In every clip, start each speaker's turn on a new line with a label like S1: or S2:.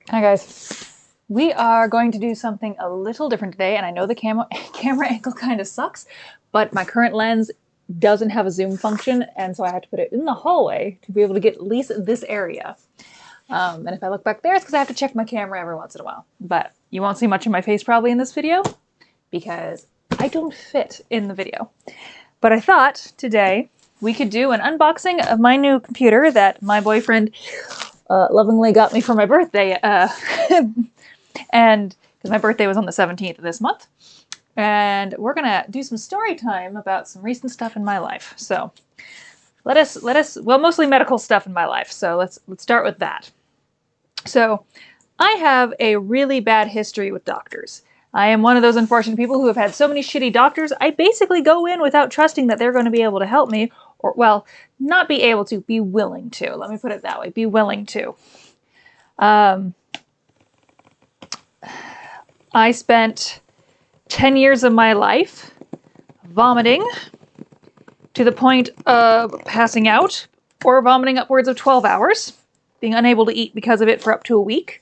S1: Hi guys. We are going to do something a little different today, and I know the camera angle kind of sucks, but my current lens doesn't have a zoom function, and so I had to put it in the hallway to be able to get at least this area. And if I look back there, it's because I have to check my camera every once in a while. But you won't see much of my face probably in this video because I don't fit in the video. But I thought today we could do an unboxing of my new computer that my boyfriend lovingly got me for my birthday, and because my birthday was on the 17th of this month, and we're gonna do some story time about some recent stuff in my life. So let us well, mostly medical stuff in my life. So let's start with that. So I have a really bad history with doctors. I am one of those unfortunate people who have had so many shitty doctors. I basically go in without trusting that they're going to be able to help me, or, well, not be able to, be willing to. Let me put it that way, be willing to. I spent 10 years of my life vomiting to the point of passing out, or vomiting upwards of 12 hours, being unable to eat because of it for up to a week.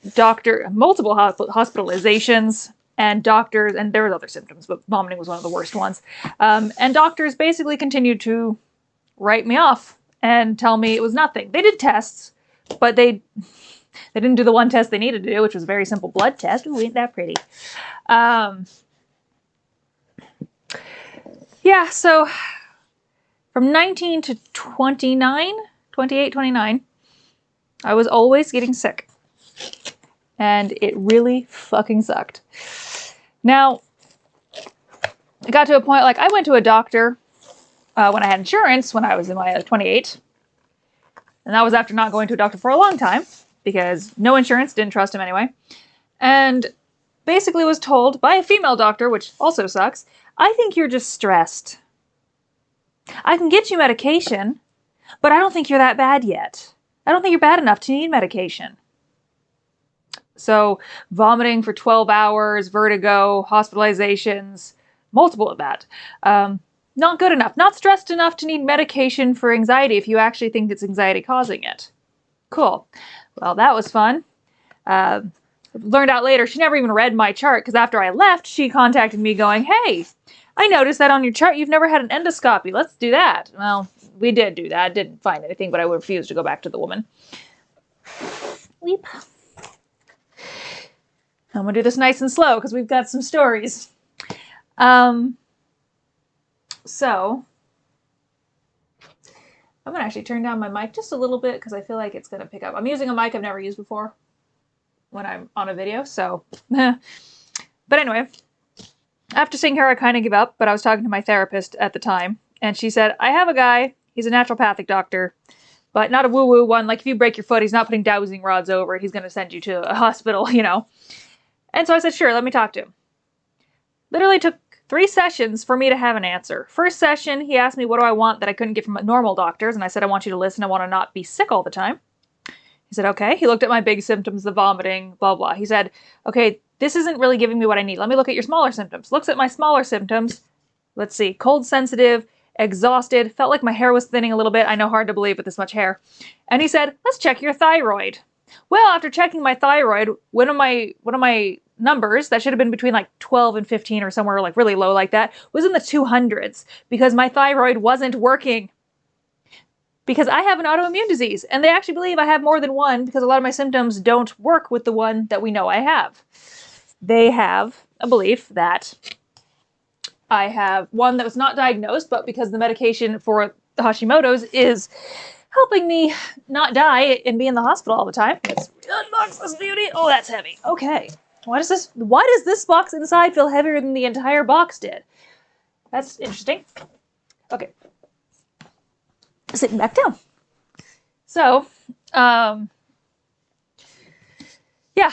S1: Multiple hospitalizations, and doctors, and there were other symptoms, but vomiting was one of the worst ones. And doctors basically continued to write me off and tell me it was nothing. They did tests, but they didn't do the one test they needed to do, which was a very simple blood test. Ooh, ain't that pretty. Yeah, so from 19 to 29, 28, 29, I was always getting sick. And it really fucking sucked. Now, it got to a point, like, I went to a doctor when I had insurance when I was in my 28. And that was after not going to a doctor for a long time, because no insurance, didn't trust him anyway. And basically was told by a female doctor, which also sucks, I think you're just stressed. I can get you medication, but I don't think you're that bad yet. I don't think you're bad enough to need medication. So vomiting for 12 hours, vertigo, hospitalizations, multiple of that. Not good enough. Not stressed enough to need medication for anxiety if you actually think it's anxiety causing it. Cool. Well, that was fun. Learned out later, she never even read my chart, because after I left, she contacted me going, hey, I noticed that on your chart you've never had an endoscopy. Let's do that. Well, we did do that. Didn't find anything, but I refused to go back to the woman. Weep. I'm going to do this nice and slow because we've got some stories. So, I'm going to actually turn down my mic just a little bit because I feel like it's going to pick up. I'm using a mic I've never used before when I'm on a video, so. But anyway, after seeing her, I kind of gave up, but I was talking to my therapist at the time, and she said, I have a guy, he's a naturopathic doctor, but not a woo-woo one. Like, if you break your foot, he's not putting dowsing rods over it. He's going to send you to a hospital, you know. And so I said, sure, let me talk to him. Literally took 3 sessions for me to have an answer. First session, he asked me what do I want that I couldn't get from normal doctors, and I said, I want you to listen. I want to not be sick all the time. He said, okay. He looked at my big symptoms, the vomiting, blah, blah. He said, okay, this isn't really giving me what I need. Let me look at your smaller symptoms. Looks at my smaller symptoms. Let's see. Cold sensitive, exhausted, felt like my hair was thinning a little bit. I know, hard to believe with this much hair. And he said, let's check your thyroid. Well, after checking my thyroid, one of my numbers that should have been between like 12 and 15 or somewhere like really low like that was in the 200s because my thyroid wasn't working. Because I have an autoimmune disease, and they actually believe I have more than one because a lot of my symptoms don't work with the one that we know I have. They have a belief that I have one that was not diagnosed, but because the medication for the Hashimoto's is helping me not die and be in the hospital all the time. Let's unbox this beauty. Oh, that's heavy. Okay. Why does this box inside feel heavier than the entire box did? That's interesting. Okay. Sitting back down. So, yeah,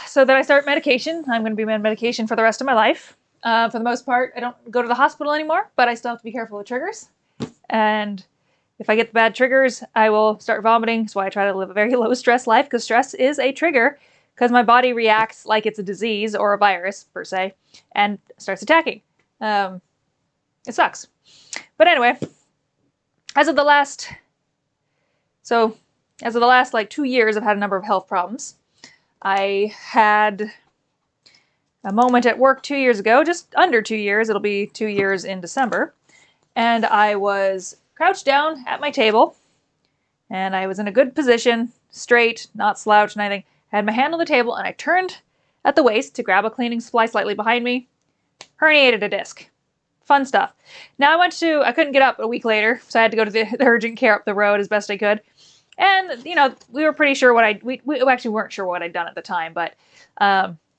S1: so then I start medication. I'm going to be on medication for the rest of my life. For the most part, I don't go to the hospital anymore, but I still have to be careful with triggers. And if I get the bad triggers, I will start vomiting. That's why I try to live a very low stress life, because stress is a trigger, because my body reacts like it's a disease or a virus, per se, and starts attacking. It sucks. But anyway, as of the last... So as of the last like 2 years, I've had a number of health problems. I had a moment at work 2 years ago, just under 2 years. It'll be 2 years in December. And I was crouched down at my table, and I was in a good position, straight, not slouched or anything. I had my hand on the table, and I turned at the waist to grab a cleaning supply slightly behind me. Herniated a disc. Fun stuff. Now I couldn't get up a week later, so I had to go to the urgent care up the road as best I could. And, you know, we were pretty sure we actually weren't sure what I'd done at the time, but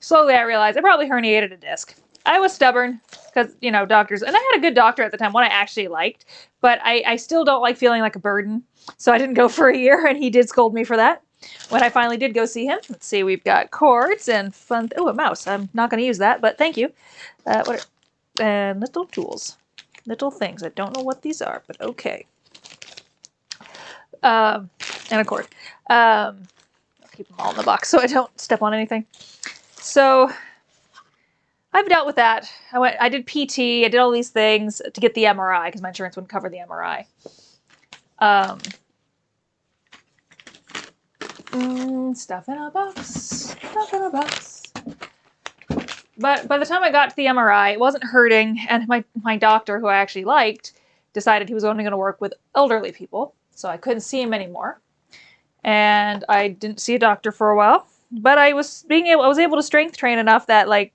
S1: slowly I realized I probably herniated a disc. I was stubborn because, you know, doctors, and I had a good doctor at the time, one I actually liked, but I still don't like feeling like a burden. So I didn't go for a year, and he did scold me for that. When I finally did go see him, let's see, we've got cords and fun, oh, a mouse. I'm not going to use that, but thank you. And little tools, little things. I don't know what these are, but okay. And a cord. I'll keep them all in the box so I don't step on anything. So I've dealt with that. I did PT, I did all these things to get the MRI because my insurance wouldn't cover the MRI. Stuff in a box, stuff in a box. But by the time I got to the MRI, it wasn't hurting, and my doctor, who I actually liked, decided he was only going to work with elderly people, so I couldn't see him anymore. And I didn't see a doctor for a while, but I was able to strength train enough that, like,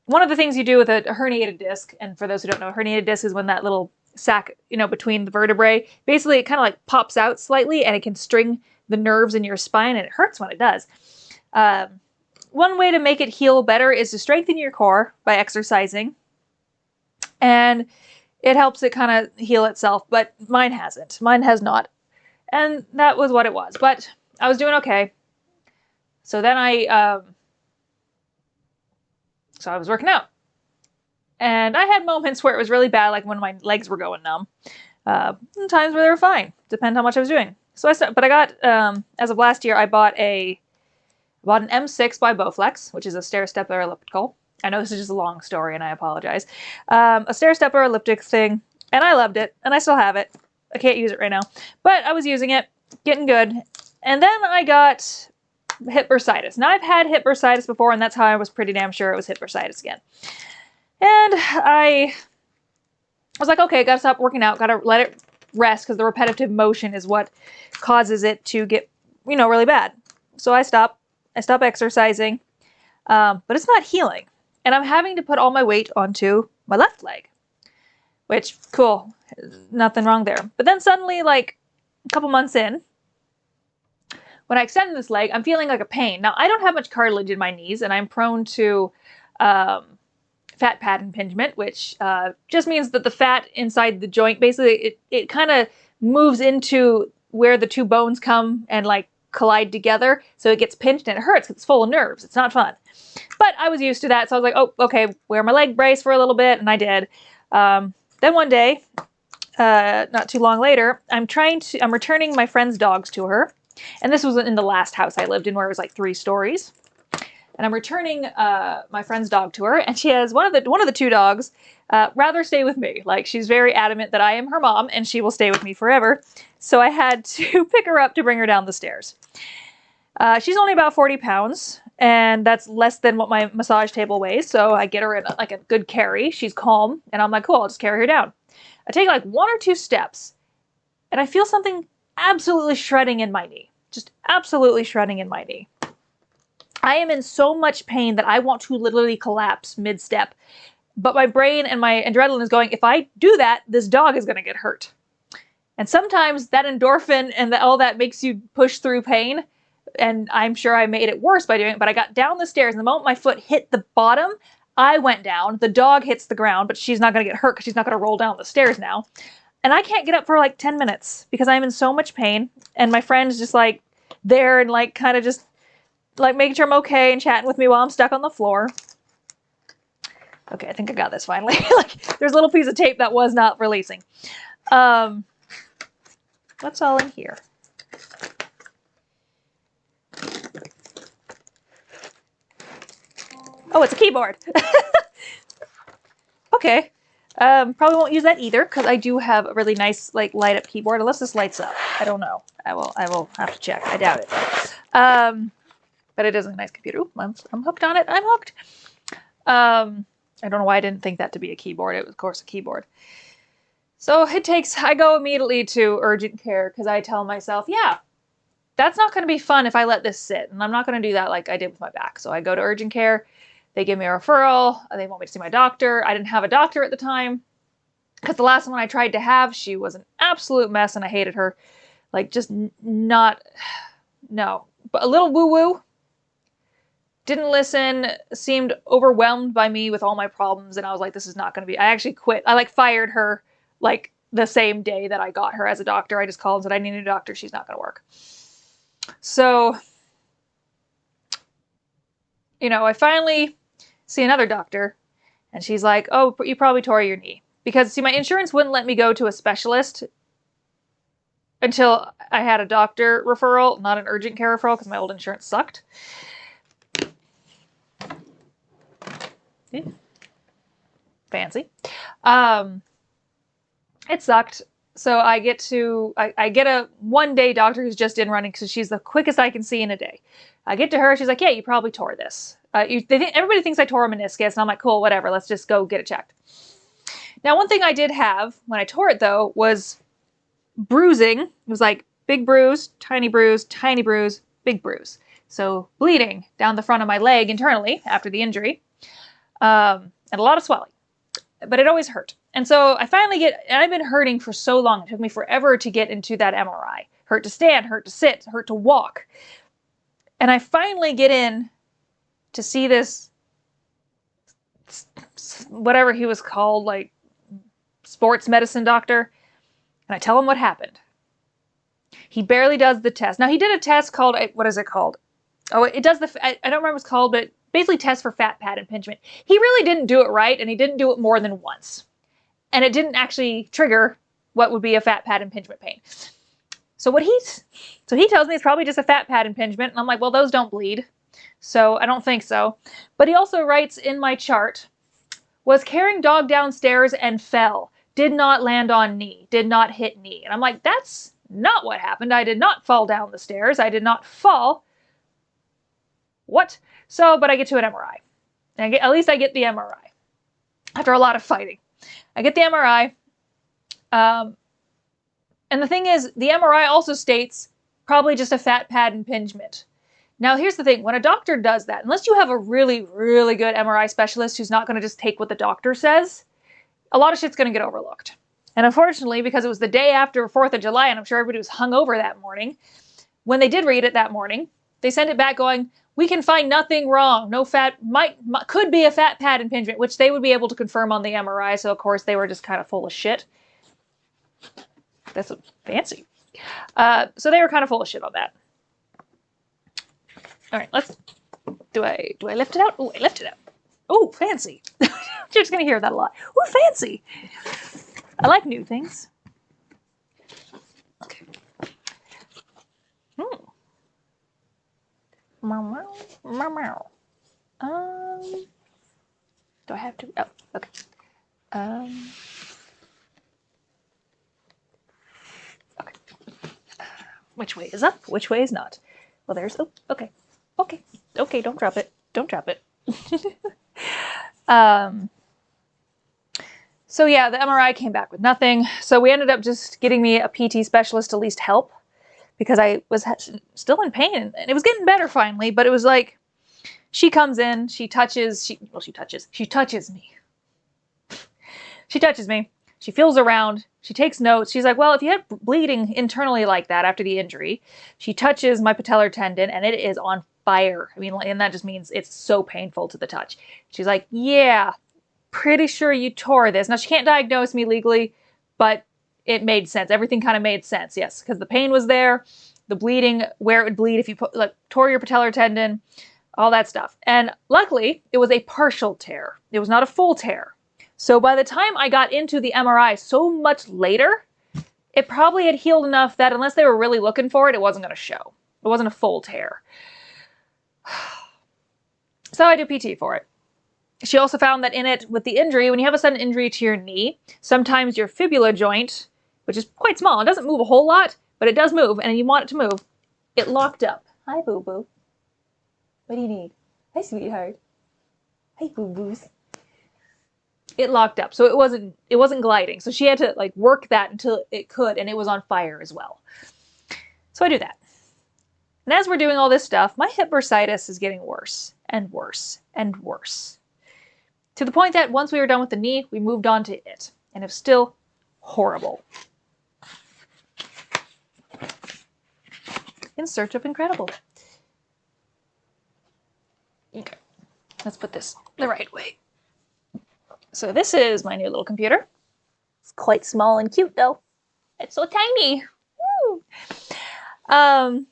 S1: one of the things you do with a herniated disc, and for those who don't know, a herniated disc is when that little sac, you know, between the vertebrae, basically it kind of like pops out slightly, and it can string the nerves in your spine, and it hurts when it does. One way to make it heal better is to strengthen your core by exercising, and it helps it kind of heal itself, but mine hasn't. Mine has not. And that was what it was, but I was doing okay. So then I was working out, and I had moments where it was really bad, like when my legs were going numb, and times where they were fine, depend how much I was doing. So but I got, as of last year, I bought an M6 by Bowflex, which is a stair-stepper elliptical. I know this is just a long story, and I apologize. A stair-stepper elliptic thing, and I loved it, and I still have it. I can't use it right now, but I was using it, getting good. And then I got hip bursitis. Now, I've had hip bursitis before, and that's how I was pretty damn sure it was hip bursitis again. And I was like, okay, gotta stop working out, gotta let it rest, because the repetitive motion is what causes it to get, you know, really bad. So I stopped exercising, but it's not healing. And I'm having to put all my weight onto my left leg, which, cool, nothing wrong there. But then suddenly, like a couple months in, when I extend this leg, I'm feeling like a pain. Now, I don't have much cartilage in my knees, and I'm prone to fat pad impingement, which just means that the fat inside the joint, basically, it kind of moves into where the two bones come and, like, collide together, so it gets pinched and it hurts because it's full of nerves. It's not fun. But I was used to that, so I was like, oh, okay, wear my leg brace for a little bit, and I did. Then one day, not too long later, I'm returning my friend's dogs to her, and this was in the last house I lived in, where it was like 3 stories. And I'm returning my friend's dog to her, and she has one of the 2 dogs rather stay with me. Like, she's very adamant that I am her mom, and she will stay with me forever. So I had to pick her up to bring her down the stairs. She's only about 40 pounds, and that's less than what my massage table weighs. So I get her in like a good carry. She's calm, and I'm like, cool, I'll just carry her down. I take like 1 or 2 steps, and I feel something absolutely shredding in my knee. Just absolutely shredding in my knee. I am in so much pain that I want to literally collapse mid-step. But my brain and my adrenaline is going, if I do that, this dog is going to get hurt. And sometimes that endorphin and all that makes you push through pain. And I'm sure I made it worse by doing it. But I got down the stairs, and the moment my foot hit the bottom, I went down. The dog hits the ground, but she's not going to get hurt because she's not going to roll down the stairs now. And I can't get up for like 10 minutes because I'm in so much pain. And my friend's just like there and like kind of just like making sure I'm okay and chatting with me while I'm stuck on the floor. Okay, I think I got this finally. Like, there's a little piece of tape that was not releasing. What's all in here? Oh, it's a keyboard. Okay. Probably won't use that either, because I do have a really nice, like, light up keyboard, unless this lights up. I don't know. I will have to check. I doubt it. But it is a nice computer. Ooh, I'm hooked on it. I'm hooked. I don't know why I didn't think that to be a keyboard. It was, of course, a keyboard. So I go immediately to urgent care because I tell myself, yeah, that's not going to be fun if I let this sit. And I'm not going to do that like I did with my back. So I go to urgent care. They give me a referral. They want me to see my doctor. I didn't have a doctor at the time because the last one I tried to have, she was an absolute mess and I hated her. Like, just not, no. But a little woo-woo. Didn't listen, seemed overwhelmed by me with all my problems, and I was like, this is not going to be... I actually quit. I, like, fired her, like, the same day that I got her as a doctor. I just called and said, I need a doctor. She's not going to work. So, you know, I finally see another doctor, and she's like, oh, you probably tore your knee. Because, see, my insurance wouldn't let me go to a specialist until I had a doctor referral, not an urgent care referral, because my old insurance sucked. Fancy. It sucked. So I get a one-day doctor who's just in running because she's the quickest I can see in a day. I get to her. She's like, yeah, you probably tore this. Everybody thinks I tore a meniscus. And I'm like, cool, whatever. Let's just go get it checked. Now, one thing I did have when I tore it, though, was bruising. It was like big bruise, tiny bruise, big bruise. So bleeding down the front of my leg internally after the injury. And a lot of swelling. But it always hurt. And so I finally and I've been hurting for so long. It took me forever to get into that MRI. Hurt to stand, hurt to sit, hurt to walk. And I finally get in to see this, whatever he was called, like sports medicine doctor. And I tell him what happened. He barely does the test. Now, he did a test called, what is it called? Oh, it does I don't remember what it's called, but basically tests for fat pad impingement. He really didn't do it right, and he didn't do it more than once. And it didn't actually trigger what would be a fat pad impingement pain. So he tells me it's probably just a fat pad impingement, and I'm like, well, those don't bleed. So I don't think so. But he also writes in my chart, was carrying dog downstairs and fell. Did not land on knee. Did not hit knee. And I'm like, that's not what happened. I did not fall down the stairs. I did not fall. What? So, but I get to an MRI. At least I get the MRI. After a lot of fighting. I get the MRI. And the thing is, the MRI also states probably just a fat pad impingement. Now, here's the thing. When a doctor does that, unless you have a really, really good MRI specialist who's not going to just take what the doctor says, a lot of shit's going to get overlooked. And unfortunately, because it was the day after 4th of July, and I'm sure everybody was hungover that morning, when they did read it that morning, they sent it back going, we can find nothing wrong. No fat, could be a fat pad impingement, which they would be able to confirm on the MRI. So, of course, they were just kind of full of shit. That's fancy. So they were kind of full of shit on that. All right, do I lift it out? Oh, I lift it out. Oh, fancy. You're just going to hear that a lot. Oh, fancy. I like new things. Okay. Do I have to? Oh, okay. Okay. Which way is up? Which way is not? Well, there's, oh, okay. Okay. Okay, don't drop it. Don't drop it. So yeah, the MRI came back with nothing. So we ended up just getting me a PT specialist to at least help because I was still in pain and it was getting better finally, but it was like, she comes in, she touches me. She touches me. She feels around. She takes notes. She's like, well, if you had bleeding internally like that after the injury, she touches my patellar tendon and it is on fire. I mean, and that just means it's so painful to the touch. She's like, yeah, pretty sure you tore this. Now, she can't diagnose me legally, but it made sense. Everything kind of made sense, yes, because the pain was there, the bleeding, where it would bleed if you tore your patellar tendon, all that stuff. And luckily, it was a partial tear. It was not a full tear. So by the time I got into the MRI so much later, it probably had healed enough that unless they were really looking for it, it wasn't going to show. It wasn't a full tear. So I do PT for it. She also found that in it, with the injury, when you have a sudden injury to your knee, sometimes your fibula joint, which is quite small, it doesn't move a whole lot, but it does move, and you want it to move. It locked up. Hi, boo-boo. What do you need? Hi, sweetheart. Hi, boo-boos. It locked up, so it wasn't gliding. So she had to like work that until it could, and it was on fire as well. So I do that. And as we're doing all this stuff, my hip bursitis is getting worse and worse and worse. To the point that once we were done with the knee, we moved on to it. And it's still horrible. In search of incredible. Okay, let's put this the right way. So this is my new little computer. It's quite small and cute though. It's so tiny. Woo!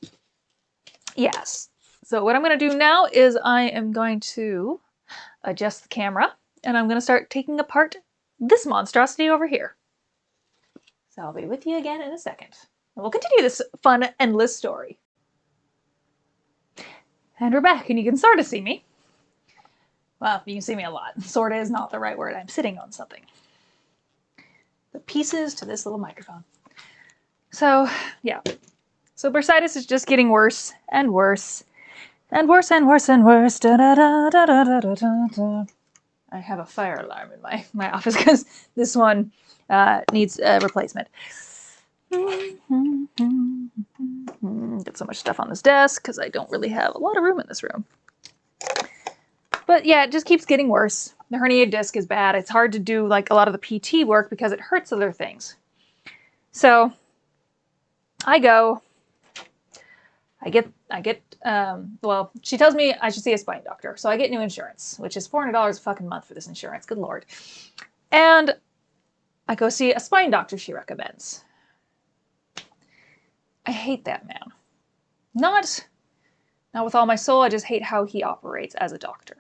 S1: Yes. So what I'm going to do now is I am going to adjust the camera and I'm going to start taking apart this monstrosity over here. So I'll be with you again in a second. And we'll continue this fun, endless story. And we're back and you can sort of see me. Well, you can see me a lot. Sorta is not the right word. I'm sitting on something. The pieces to this little microphone. So, yeah. So bursitis is just getting worse and worse. And worse and worse and worse. Da, da, da, da, da, da, da, da. I have a fire alarm in my office because this one needs a replacement. Get so much stuff on this desk because I don't really have a lot of room in this room. But yeah, it just keeps getting worse. The herniated disc is bad. It's hard to do like a lot of the PT work because it hurts other things. So I well, she tells me I should see a spine doctor. So I get new insurance, which is $400 a fucking month for this insurance. Good Lord. And I go see a spine doctor she recommends. I hate that man. Not with all my soul. I just hate how he operates as a doctor.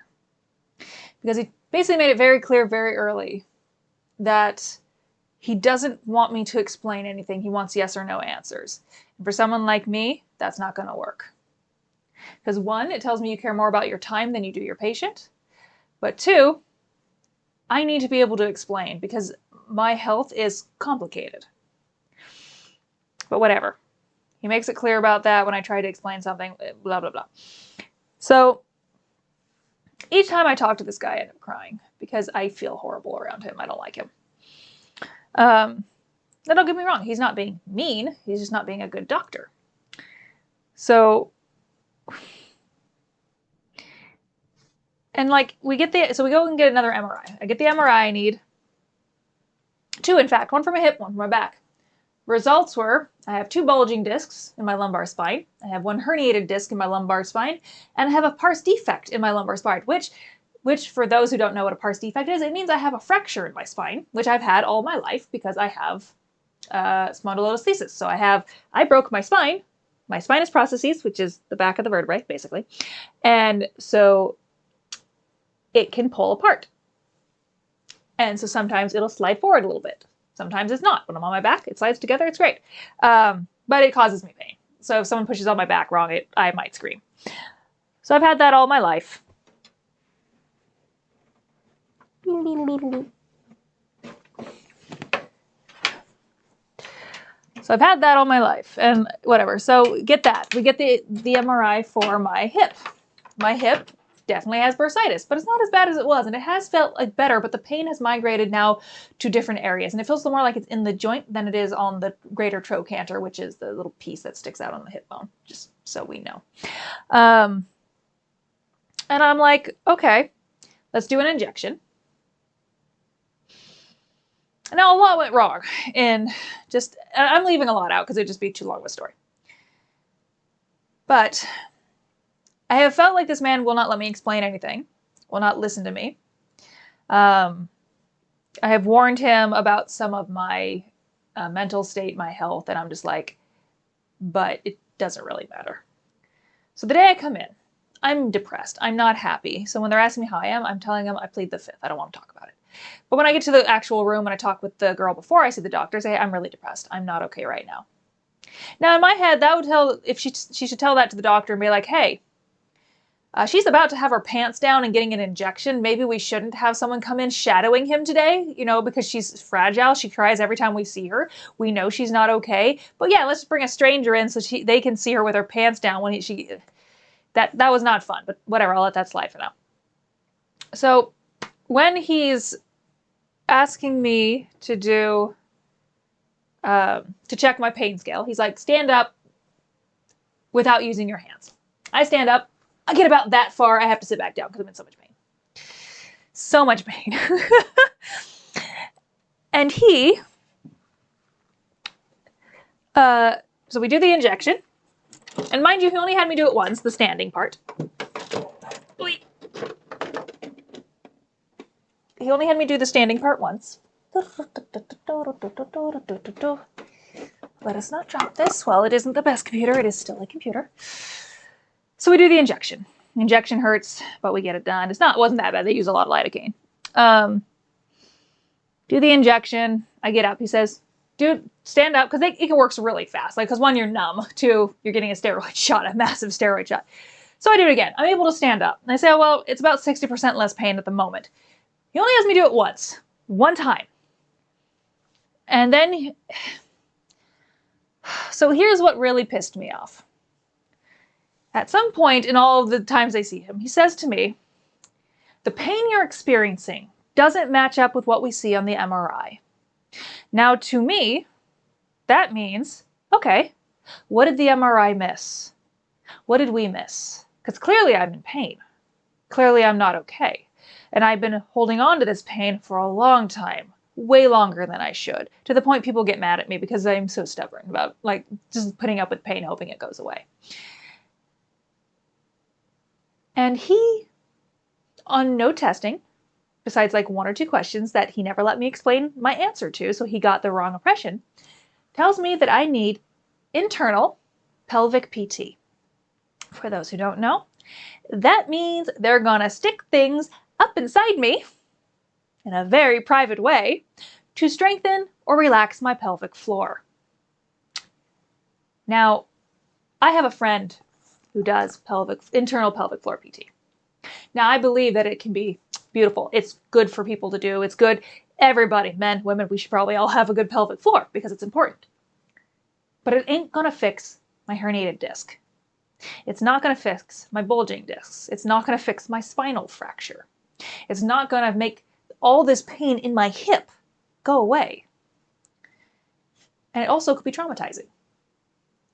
S1: Because he basically made it very clear very early that he doesn't want me to explain anything. He wants yes or no answers. And for someone like me, that's not going to work. Because one, it tells me you care more about your time than you do your patient. But two, I need to be able to explain because my health is complicated. But whatever. He makes it clear about that when I try to explain something, blah, blah, blah. So each time I talk to this guy, I end up crying because I feel horrible around him. I don't like him. Now, don't get me wrong. He's not being mean. He's just not being a good doctor. So, and like so we go and get another MRI. I get the MRI I need. Two, in fact, one for my hip, one for my back. Results were, I have 2 bulging discs in my lumbar spine. I have 1 herniated disc in my lumbar spine, and I have a pars defect in my lumbar spine, which for those who don't know what a pars defect is, it means I have a fracture in my spine, which I've had all my life because I have spondylolisthesis. So I broke my spine. My spinous processes, which is the back of the vertebrae, basically. And so it can pull apart. And so sometimes it'll slide forward a little bit. Sometimes it's not. When I'm on my back, it slides together. It's great. But it causes me pain. So if someone pushes on my back wrong, I might scream. So I've had that all my life. So I've had that all my life and whatever. So get that. We get the MRI for my hip. My hip definitely has bursitis, but it's not as bad as it was. And it has felt like better, but the pain has migrated now to different areas. And it feels more like it's in the joint than it is on the greater trochanter, which is the little piece that sticks out on the hip bone, just so we know. And I'm like, okay, let's do an injection. Now, a lot went wrong, and I'm leaving a lot out because it'd just be too long of a story. But I have felt like this man will not let me explain anything, will not listen to me. I have warned him about some of my mental state, my health, and I'm just like, but it doesn't really matter. So the day I come in, I'm depressed. I'm not happy. So when they're asking me how I am, I'm telling them I plead the fifth. I don't want to talk about it. But when I get to the actual room and I talk with the girl before I see the doctor, I say, I'm really depressed. I'm not okay right now. Now in my head, that would tell, if she should tell that to the doctor and be like, hey, She's about to have her pants down and getting an injection. Maybe we shouldn't have someone come in shadowing him today, you know, because she's fragile. She cries every time we see her. We know she's not okay. But yeah, let's bring a stranger in so they can see her with her pants down when that was not fun, but whatever, I'll let that slide for now. So when he's asking me to do, to check my pain scale, he's like, stand up without using your hands. I stand up. I get about that far. I have to sit back down because I'm in so much pain. So much pain. And so we do the injection. And mind you, he only had me do it once, the standing part. He only had me do the standing part once. Let us not drop this. Well, it isn't the best computer. It is still a computer. So we do the injection. The injection hurts, but we get it done. It wasn't that bad. They use a lot of lidocaine. Do the injection. I get up. He says, dude, stand up. Because it works really fast. Like, because one, you're numb. Two, you're getting a steroid shot, a massive steroid shot. So I do it again. I'm able to stand up. And I say, oh, well, it's about 60% less pain at the moment. He only has me do it once. One time. And then, so here's what really pissed me off. At some point in all of the times I see him, he says to me, the pain you're experiencing doesn't match up with what we see on the MRI. Now, to me, that means, okay, what did the MRI miss? What did we miss? Because clearly I'm in pain. Clearly I'm not okay. And I've been holding on to this pain for a long time, way longer than I should, to the point people get mad at me because I'm so stubborn about, like, just putting up with pain, hoping it goes away. And he, on no testing, besides like 1 or 2 questions that he never let me explain my answer to, so he got the wrong impression, tells me that I need internal pelvic PT. For those who don't know, that means they're gonna stick things up inside me in a very private way to strengthen or relax my pelvic floor. Now, I have a friend who does internal pelvic floor PT. Now, I believe that it can be beautiful. It's good for people to do. It's good. Everybody, men, women, we should probably all have a good pelvic floor because it's important. But it ain't gonna fix my herniated disc. It's not gonna fix my bulging discs. It's not gonna fix my spinal fracture. It's not gonna make all this pain in my hip go away. And it also could be traumatizing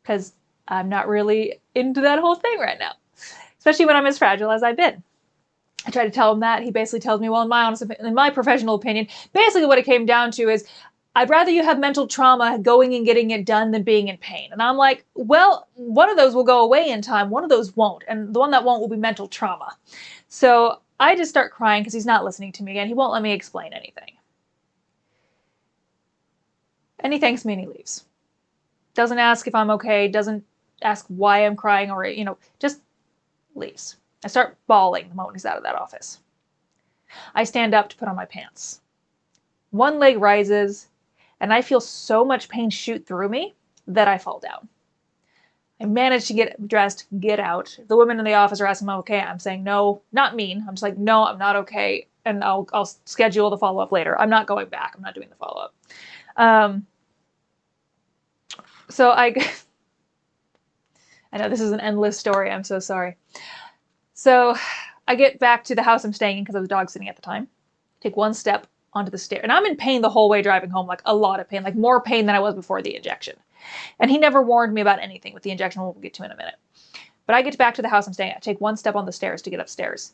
S1: because I'm not really into that whole thing right now, especially when I'm as fragile as I've been. I try to tell him that. He basically tells me, well, in my professional opinion, basically what it came down to is, I'd rather you have mental trauma going and getting it done than being in pain. And I'm like, well, one of those will go away in time. One of those won't. And the one that won't will be mental trauma. So I just start crying because he's not listening to me again. He won't let me explain anything. And he thanks me and he leaves. Doesn't ask if I'm okay. Doesn't ask why I'm crying or, just leaves. I start bawling the moment he's out of that office. I stand up to put on my pants. One leg rises, and I feel so much pain shoot through me that I fall down. I manage to get dressed, get out. The women in the office are asking, am I okay? I'm saying no, not mean. I'm just like, no, I'm not okay, and I'll schedule the follow-up later. I'm not going back. I'm not doing the follow-up. So I know this is an endless story. I'm so sorry. So I get back to the house I'm staying in because I was dog sitting at the time. Take one step onto the stair. And I'm in pain the whole way driving home, like a lot of pain, like more pain than I was before the injection. And he never warned me about anything with the injection, we'll get to in a minute. But I get back to the house I'm staying at. I take one step on the stairs to get upstairs.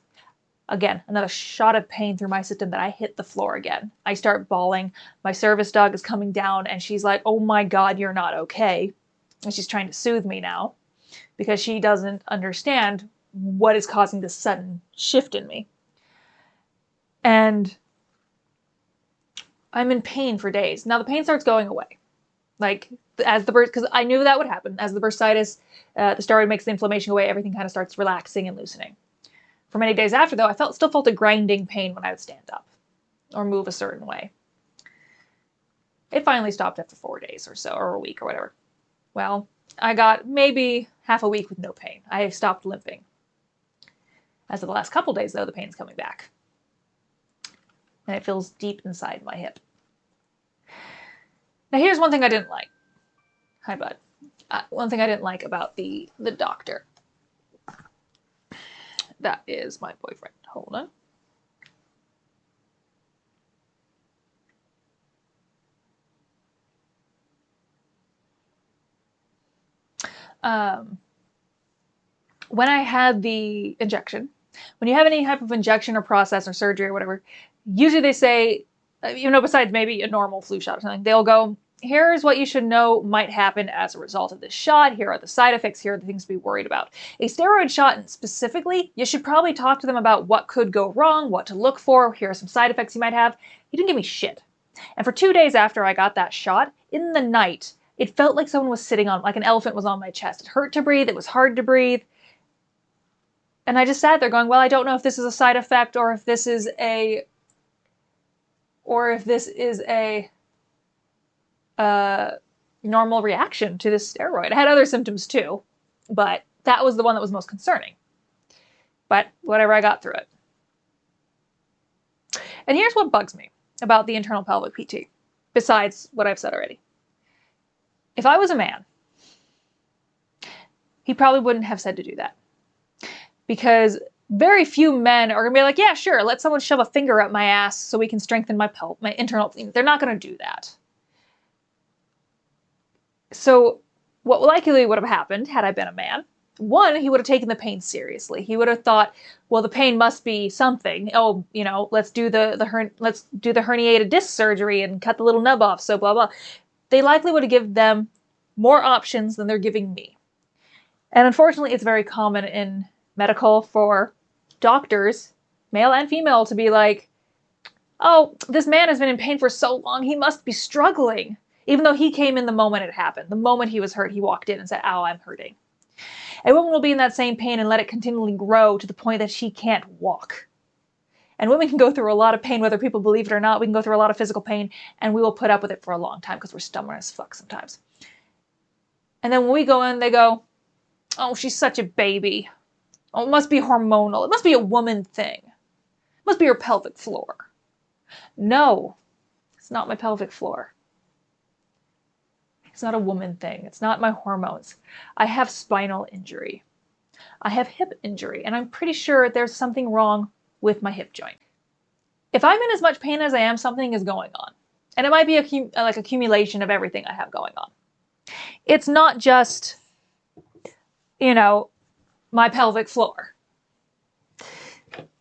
S1: Again, another shot of pain through my system that I hit the floor again. I start bawling. My service dog is coming down and she's like, oh my God, you're not okay. And she's trying to soothe me now because she doesn't understand what is causing this sudden shift in me. And I'm in pain for days. Now the pain starts going away. Like as the burst, because I knew that would happen. As the bursitis, the steroid makes the inflammation go away, everything kind of starts relaxing and loosening. For many days after though, I still felt a grinding pain when I would stand up or move a certain way. It finally stopped after 4 days or so, or a week or whatever. Well, I got maybe half a week with no pain. I stopped limping. As of the last couple days, though, the pain's coming back. And it feels deep inside my hip. Now, here's one thing I didn't like. Hi, bud. One thing I didn't like about the doctor. That is my boyfriend. Hold on. When I had the injection, when you have any type of injection or process or surgery or whatever, usually they say, besides maybe a normal flu shot or something, they'll go, here's what you should know might happen as a result of this shot. Here are the side effects. Here are the things to be worried about. A steroid shot specifically, you should probably talk to them about what could go wrong, what to look for. Here are some side effects you might have. He didn't give me shit. And for 2 days after I got that shot, in the night, it felt like someone was sitting on, like an elephant was on my chest. It hurt to breathe. It was hard to breathe. And I just sat there going, well, I don't know if this is a side effect or if this is a normal reaction to this steroid. I had other symptoms too, but that was the one that was most concerning. But whatever, I got through it. And here's what bugs me about the internal pelvic PT, besides what I've said already. If I was a man, he probably wouldn't have said to do that. Because very few men are going to be like, yeah, sure, let someone shove a finger up my ass so we can strengthen my internal. They're not going to do that. So what likely would have happened had I been a man? One, he would have taken the pain seriously. He would have thought, well, the pain must be something. Oh, let's do the herniated disc surgery and cut the little nub off. So blah blah. They likely would have given them more options than they're giving me. And unfortunately, it's very common in medical for doctors, male and female, to be like, oh, this man has been in pain for so long, he must be struggling. Even though he came in the moment it happened. The moment he was hurt, he walked in and said, ow, I'm hurting. A woman will be in that same pain and let it continually grow to the point that she can't walk. And women can go through a lot of pain, whether people believe it or not. We can go through a lot of physical pain, and we will put up with it for a long time because we're stubborn as fuck sometimes. And then when we go in, they go, oh, she's such a baby. Oh, it must be hormonal. It must be a woman thing. It must be her pelvic floor. No, it's not my pelvic floor. It's not a woman thing. It's not my hormones. I have spinal injury. I have hip injury, and I'm pretty sure there's something wrong with my hip joint. If I'm in as much pain as I am, something is going on. And it might be like accumulation of everything I have going on. It's not just, my pelvic floor,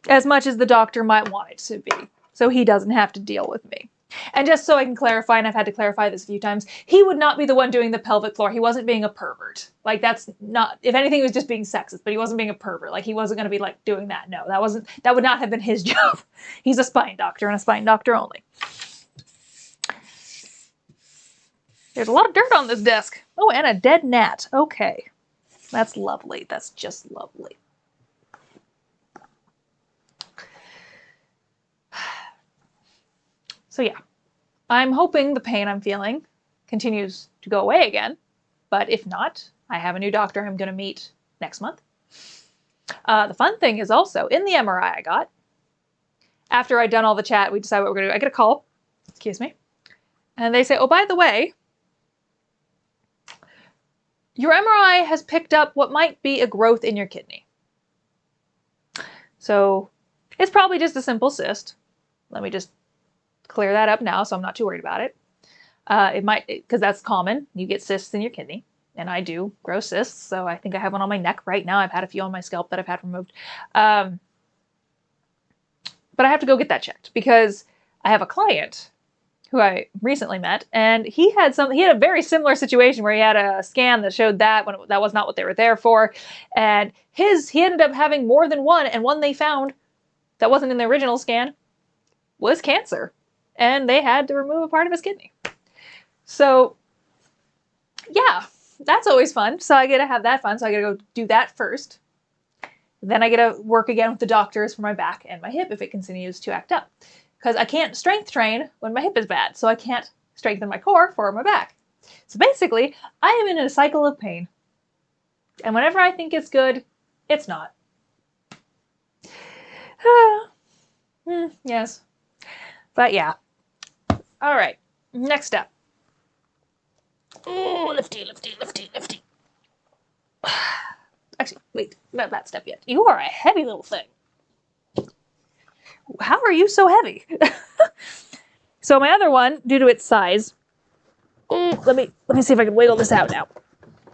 S1: as much as the doctor might want it to be, so he doesn't have to deal with me. And just so I can clarify, and I've had to clarify this a few times, he would not be the one doing the pelvic floor. He wasn't being a pervert. Like, that's not, if anything, he was just being sexist, but he wasn't being a pervert. Like, he wasn't going to be like doing that. No, that would not have been his job. He's a spine doctor and a spine doctor only. There's a lot of dirt on this desk. Oh, and a dead gnat. Okay. That's lovely. That's just lovely. So yeah, I'm hoping the pain I'm feeling continues to go away again. But if not, I have a new doctor I'm going to meet next month. The fun thing is also, in the MRI I got, after I'd done all the chat, we decided what we're going to do. I get a call. Excuse me. And they say, oh, by the way, your MRI has picked up what might be a growth in your kidney. So it's probably just a simple cyst. Let me just clear that up now so I'm not too worried about it. It might, because that's common. You get cysts in your kidney, and I do grow cysts. So I think I have one on my neck right now. I've had a few on my scalp that I've had removed. But I have to go get that checked because I have a client who I recently met, and he had a very similar situation where he had a scan that showed that when that was not what they were there for. And he ended up having more than one, and one they found that wasn't in the original scan was cancer. And they had to remove a part of his kidney. So yeah, that's always fun. So I get to have that fun. So I get to go do that first. Then I get to work again with the doctors for my back and my hip if it continues to act up. Because I can't strength train when my hip is bad. So I can't strengthen my core for my back. So basically, I am in a cycle of pain. And whenever I think it's good, it's not. Yes. But yeah. All right. Next step. Oh, lifty, lifty, lifty, lifty. Actually, wait, not that step yet. You are a heavy little thing. How are you so heavy? So my other one, due to its size, let me see if I can wiggle this out now.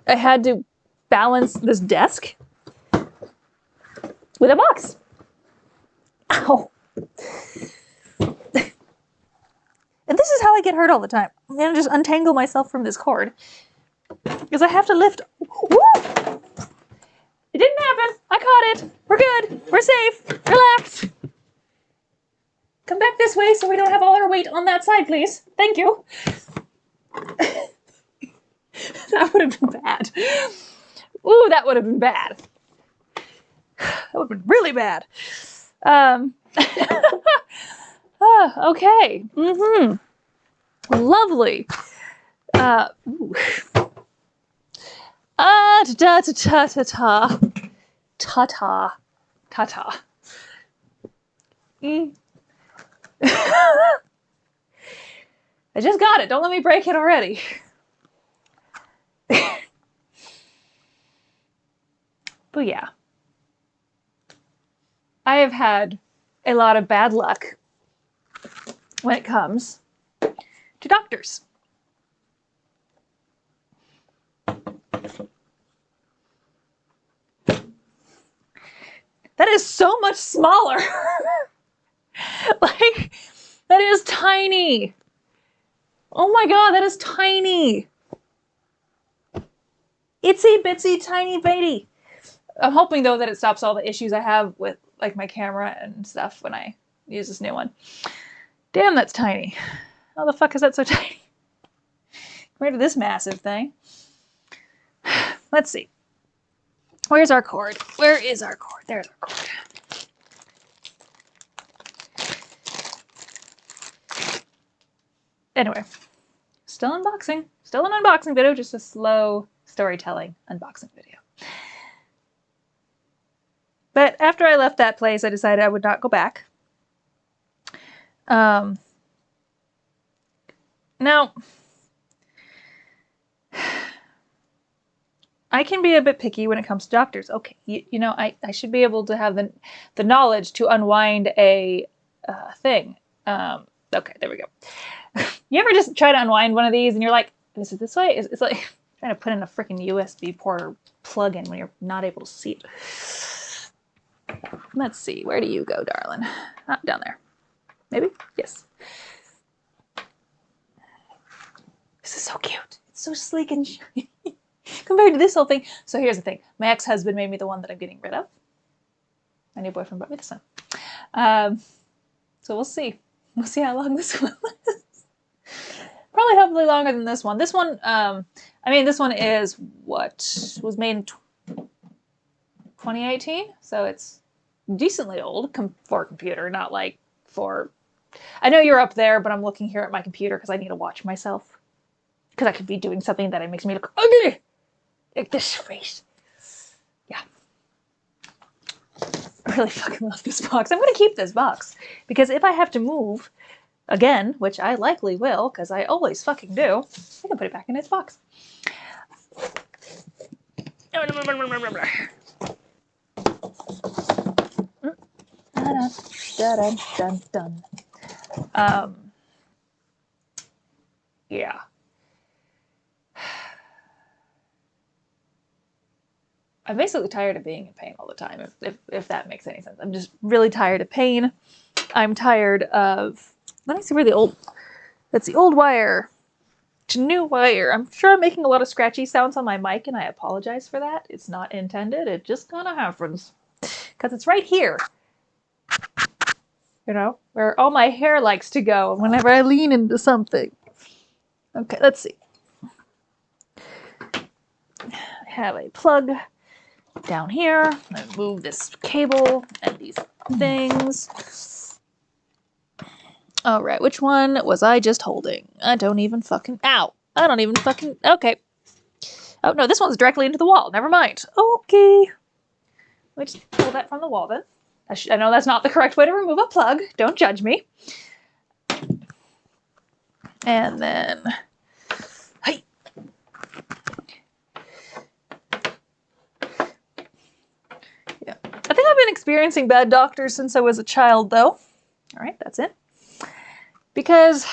S1: I had to balance this desk with a box. Ow. And this is how I get hurt all the time. I'm gonna just untangle myself from this cord because I have to lift. Woo! It didn't happen. I caught it. We're good. We're safe. Relax. Come back this way so we don't have all our weight on that side, please. Thank you. That would have been bad. Ooh, that would have been bad. That would have been really bad. Okay. Lovely. Ooh. Ta-ta-ta-ta-ta. Ta-ta. Ta-ta. I just got it. Don't let me break it already. But yeah. I have had a lot of bad luck when it comes to doctors. That is so much smaller. Like, that is tiny. Oh my god, that is tiny. Itsy bitsy tiny baby. I'm hoping though that it stops all the issues I have with like my camera and stuff when I use this new one. Damn, that's tiny. How the fuck is that so tiny? Compared to this massive thing. Let's see. Where's our cord? Where is our cord? There's our cord. Anyway, still unboxing. Still an unboxing video, just a slow storytelling unboxing video. But after I left that place, I decided I would not go back. Now, I can be a bit picky when it comes to doctors. Okay, you know, I should be able to have the knowledge to unwind a thing. Okay, there we go. You ever just try to unwind one of these and you're like, is it this way? It's like trying to put in a freaking USB port or plug in when you're not able to see it. Let's see, where do you go, darling? Ah, down there. Maybe? Yes. This is so cute. It's so sleek and shiny compared to this whole thing. So here's the thing. My ex-husband made me the one that I'm getting rid of. My new boyfriend bought me this one. So we'll see. We'll see how long this one lasts. Probably hopefully longer than this one. This one, I mean, this one is what was made in 2018. So it's decently old for a computer, not like for... I know you're up there, but I'm looking here at my computer because I need to watch myself. Because I could be doing something that makes me look ugly. Like this face. Yeah. I really fucking love this box. I'm going to keep this box. Because if I have to move again, which I likely will, because I always fucking do, I can put it back in its box. Yeah. I'm basically tired of being in pain all the time, if that makes any sense. I'm just really tired of pain. I'm tired of... Let me see where the old... That's the old wire to new wire. I'm sure I'm making a lot of scratchy sounds on my mic, and I apologize for that. It's not intended. It just kind of happens. Because it's right here. You know? Where all my hair likes to go whenever I lean into something. Okay, let's see. I have a plug down here. I move this cable and these things. All right, which one was I just holding? I don't even fucking... Ow! I don't even fucking... Okay. Oh, no, this one's directly into the wall. Never mind. Okay. Let's pull that from the wall then. I know that's not the correct way to remove a plug. Don't judge me. And then, hey. Yeah. I think I've been experiencing bad doctors since I was a child, though. All right, that's it. Because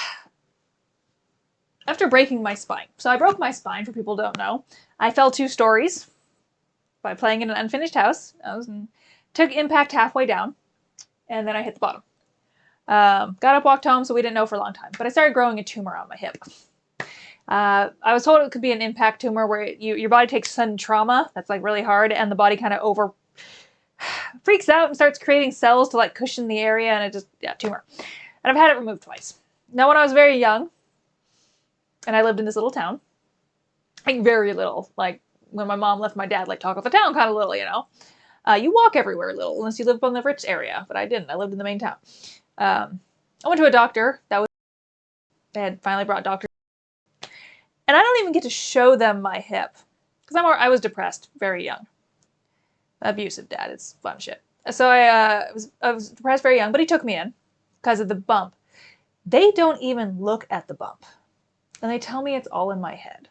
S1: after breaking my spine, so I broke my spine, for people who don't know, I fell 2 stories by playing in an unfinished house. Took impact halfway down, and then I hit the bottom. Got up, walked home, so we didn't know for a long time. But I started growing a tumor on my hip. I was told it could be an impact tumor where your body takes sudden trauma that's like really hard, and the body kind of freaks out and starts creating cells to like cushion the area, and it just, yeah, tumor. And I've had it removed twice. Now, when I was very young, and I lived in this little town, like very little, like when my mom left my dad, like talk of the town kind of little, you know. You walk everywhere little, unless you live in the rich area, but I didn't. I lived in the main town. I went to a doctor. They had finally brought doctors, and I don't even get to show them my hip because I was depressed very young. Abusive dad, it's fun shit. So I was depressed very young, but he took me in because of the bump. They don't even look at the bump, and they tell me it's all in my head.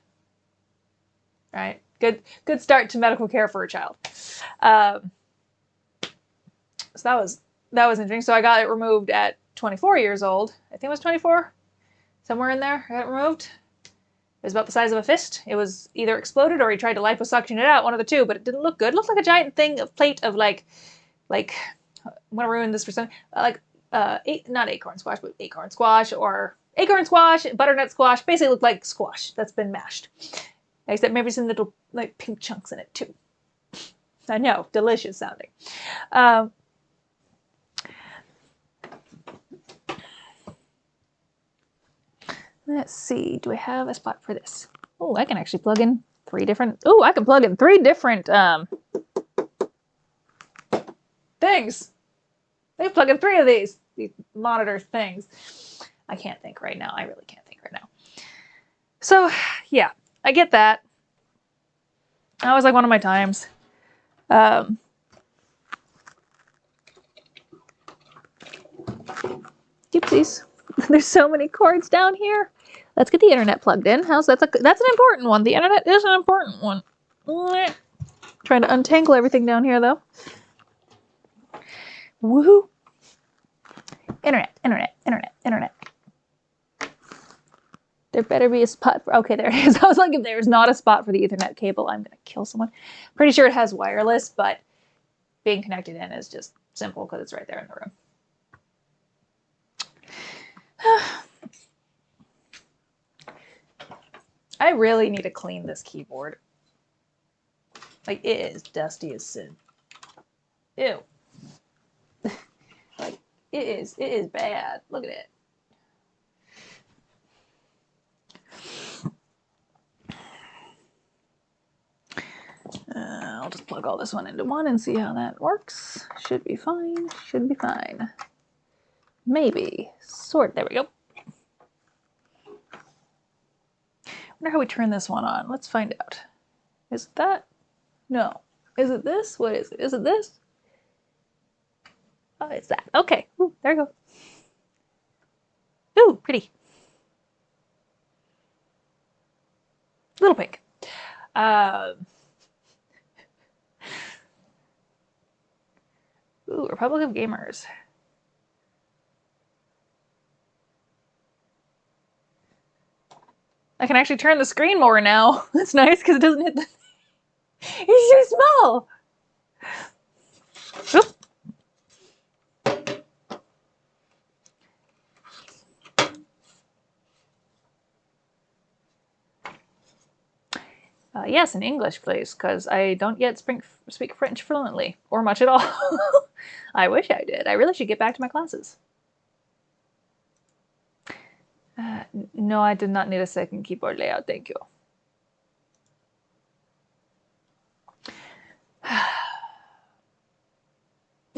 S1: Right? Good start to medical care for a child. So that was interesting. So I got it removed at 24 years old. I think it was 24, somewhere in there. I got it removed. It was about the size of a fist. It was either exploded or he tried to liposuction it out, one of the two, but it didn't look good. It looked like a giant plate of like I'm gonna ruin this for some, not acorn squash, but acorn squash or acorn squash, butternut squash. Basically looked like squash that's been mashed. Except maybe some little like pink chunks in it too. I know, delicious sounding. Let's see, do I have a spot for this? Oh, I can actually plug in 3 different, I can plug in 3 different things. They plug in 3 of these monitor things. I can't think right now. I really can't think right now. So, yeah, I get that. That was like one of my times. Oopsies. There's so many cords down here. Let's get the internet plugged in. That's an important one. The internet is an important one. Trying to untangle everything down here, though. Woohoo! Internet. There better be a spot for... Okay, there it is. I was like, if there's not a spot for the Ethernet cable, I'm going to kill someone. Pretty sure it has wireless, but being connected in is just simple because it's right there in the room. I really need to clean this keyboard. Like, it is dusty as sin. Ew. Like, it is bad. Look at it. I'll just plug all this one into one and see how that works. Should be fine. Should be fine. Maybe. There we go. Wonder how we turn this one on. Let's find out. Is it that? No. Is it this? What is it? Is it this? Oh, it's that. Okay. Ooh, there we go. Ooh, pretty. Little pink. Ooh, Republic of Gamers. I can actually turn the screen more now. That's nice because it doesn't hit the... It's too small! Oop. Yes, in English, please, because I don't yet speak French fluently, or much at all. I wish I did. I really should get back to my classes. No, I did not need a second keyboard layout, thank you.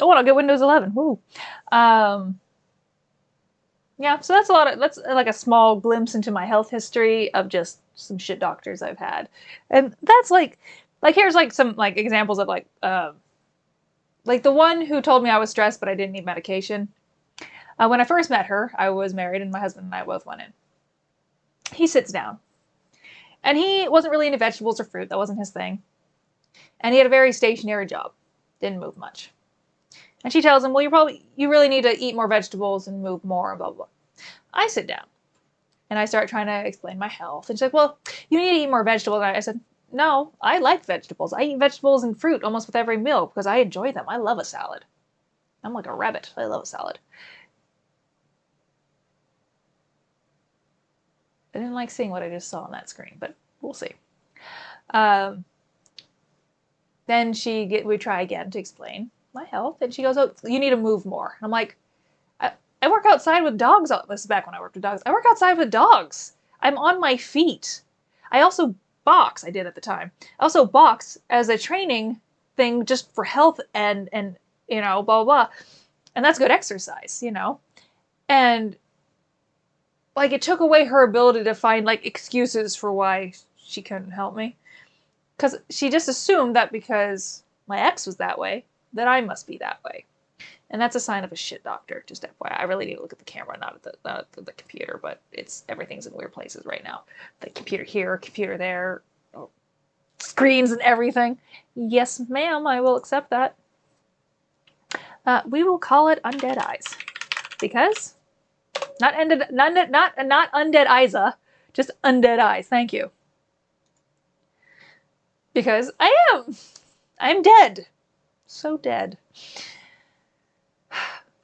S1: Oh, and I'll get Windows 11. Woo. Yeah, so that's like a small glimpse into my health history of just some shit doctors I've had. And that's like here's like some like examples of like like the one who told me I was stressed but I didn't need medication. When I first met her, I was married and my husband and I both went in. He sits down. And he wasn't really into vegetables or fruit. That wasn't his thing. And he had a very stationary job. Didn't move much. And she tells him, well, you really need to eat more vegetables and move more, blah, blah, blah. I sit down and I start trying to explain my health. And she's like, well, you need to eat more vegetables. And I said, no, I like vegetables. I eat vegetables and fruit almost with every meal because I enjoy them. I love a salad. I'm like a rabbit. I love a salad. I didn't like seeing what I just saw on that screen, but we'll see. Then we try again to explain my health, and she goes, oh, you need to move more. And I'm like, I work outside with dogs. This is back when I worked with dogs. I work outside with dogs. I'm on my feet. I also box. I did at the time. I also box as a training thing just for health and you know, blah, blah, blah. And that's good exercise, you know. And like it took away her ability to find like excuses for why she couldn't help me. Because she just assumed that because my ex was that way, that I must be that way. And that's a sign of a shit doctor, just FYI. I really need to look at the camera, not at the computer, but everything's in weird places right now. The computer here, computer there, screens and everything. Yes, ma'am, I will accept that. We will call it Undead Eyes. Because not Undead Isa, just Undead Eyes. Thank you. Because I'm dead. So dead.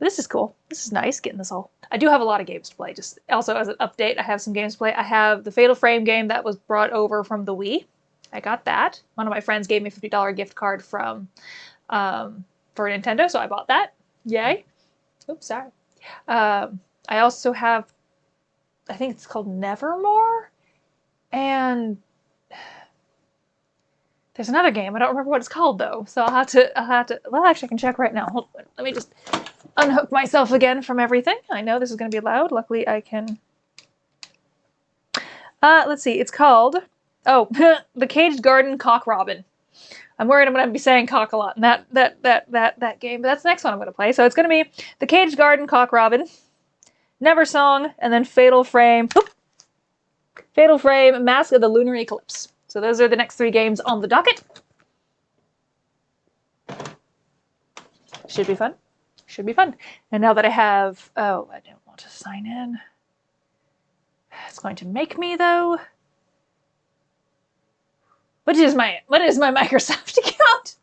S1: This is cool. This is nice, getting this all. I do have a lot of games to play. Just also as an update, I have some games to play. I have the Fatal Frame game that was brought over from the Wii. I got that. One of my friends gave me a $50 gift card from for Nintendo, so I bought that. Yay. Oops, sorry. I also have, I think it's called Nevermore, and there's another game. I don't remember what it's called though, so I'll have to. Well, actually, I can check right now. Hold on. Let me just unhook myself again from everything. I know this is going to be loud. Luckily, I can. Let's see. It's called The Caged Garden Cock Robin. I'm worried I'm going to be saying cock a lot in that game, but that's the next one I'm going to play. So it's going to be The Caged Garden Cock Robin, Never Song, and then Fatal Frame. Fatal Frame, Mask of the Lunar Eclipse. So those are the next 3 games on the docket. Should be fun. Should be fun. And now that I have... Oh, I don't want to sign in. It's going to make me, though. What is my Microsoft account?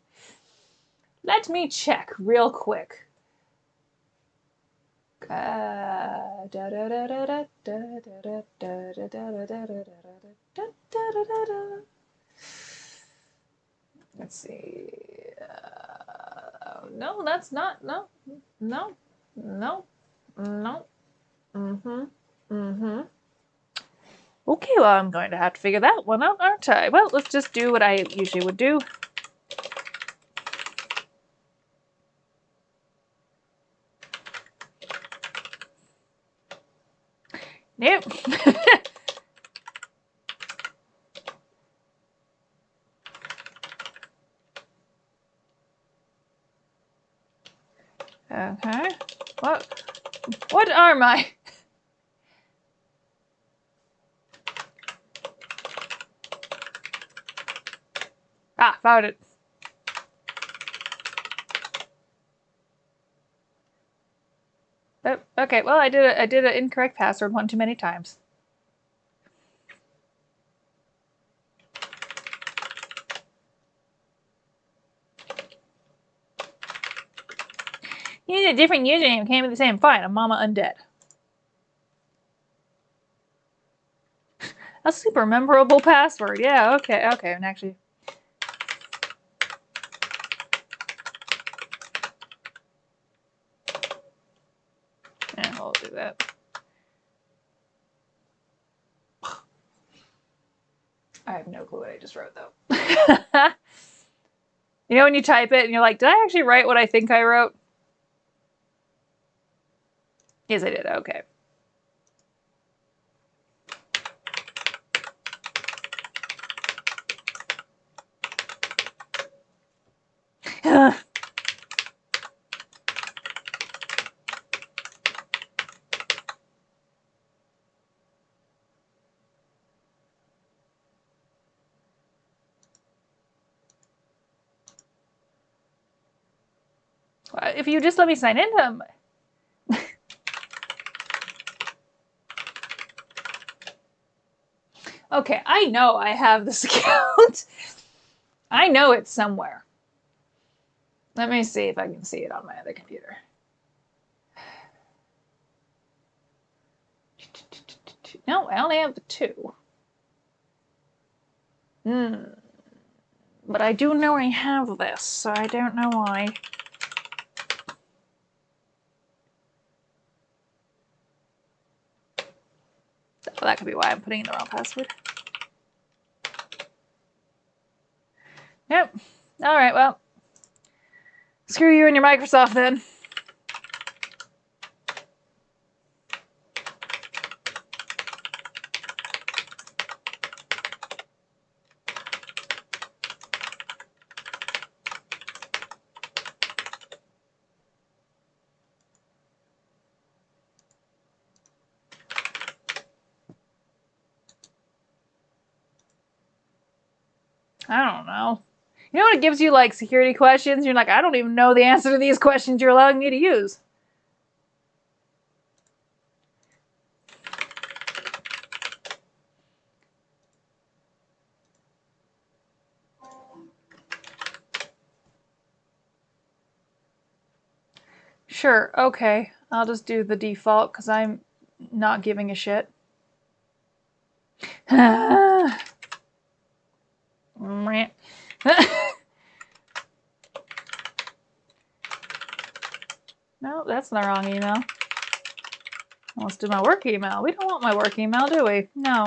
S1: Let me check real quick. Let's see. No, that's not. No. Okay, well, I'm going to have to figure that one out, aren't I? Well, let's just do what I usually would do. Nope. Okay. What are my... Ah, found it. Oh, okay, well, I did an incorrect password one too many times. You need a different username. Can't be the same. Fine, I'm Mama Undead. A super memorable password. Yeah, okay, and actually... Yeah, we'll do that. I have no clue what I just wrote, though. You know when you type it and you're like, did I actually write what I think I wrote? Yes, I did. Okay. If you just let me sign into them. Okay, I know I have this account. I know it's somewhere. Let me see if I can see it on my other computer. No, I only have the 2. But I do know I have this, so I don't know why. Well, that could be why I'm putting in the wrong password. Yep. All right, well, screw you and your Microsoft then. I don't know. You know when it gives you like security questions? You're like, I don't even know the answer to these questions you're allowing me to use. Sure, okay. I'll just do the default because I'm not giving a shit. No, that's the wrong email. Let's do my work email. We don't want my work email, do we? No.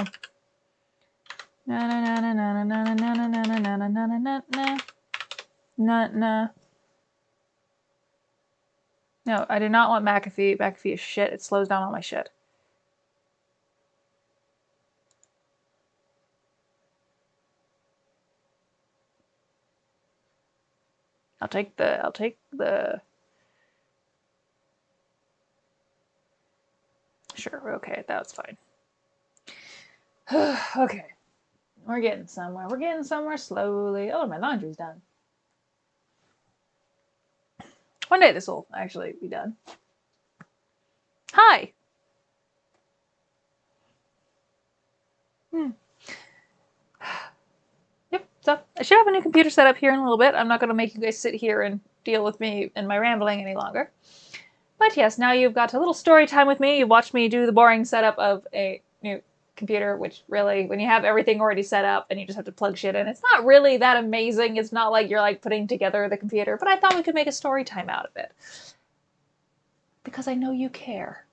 S1: No, I do not want McAfee. McAfee is shit. It slows down all my shit. I'll take the Sure, okay, that's fine. Okay. We're getting somewhere. We're getting somewhere slowly. Oh, my laundry's done. One day this will actually be done. Hi! Yep, so I should have a new computer set up here in a little bit. I'm not going to make you guys sit here and deal with me and my rambling any longer. But yes, now you've got a little story time with me. You watched me do the boring setup of a new computer, which really, when you have everything already set up and you just have to plug shit in, it's not really that amazing. It's not like you're like putting together the computer, but I thought we could make a story time out of it. Because I know you care.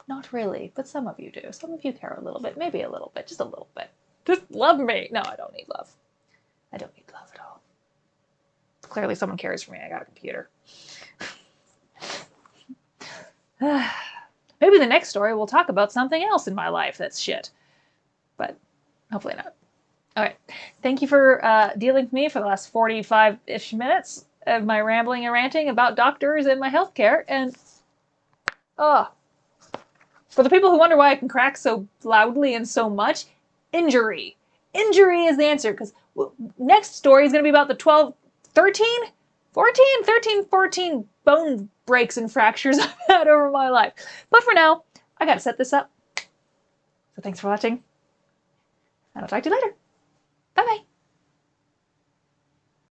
S1: Not really, but some of you do. Some of you care a little bit, maybe a little bit, just a little bit. Just love me. No, I don't need love. I don't need love at all. Clearly someone cares for me. I got a computer. Maybe the next story we'll talk about something else in my life that's shit. But hopefully not. All right. Thank you for dealing with me for the last 45-ish minutes of my rambling and ranting about doctors and my healthcare. And, for the people who wonder why I can crack so loudly and so much, injury. Injury is the answer, because next story is going to be about the 14 bone breaks and fractures I've had over my life. But for now, I got to set this up. So thanks for watching, and I'll talk to you later. Bye-bye.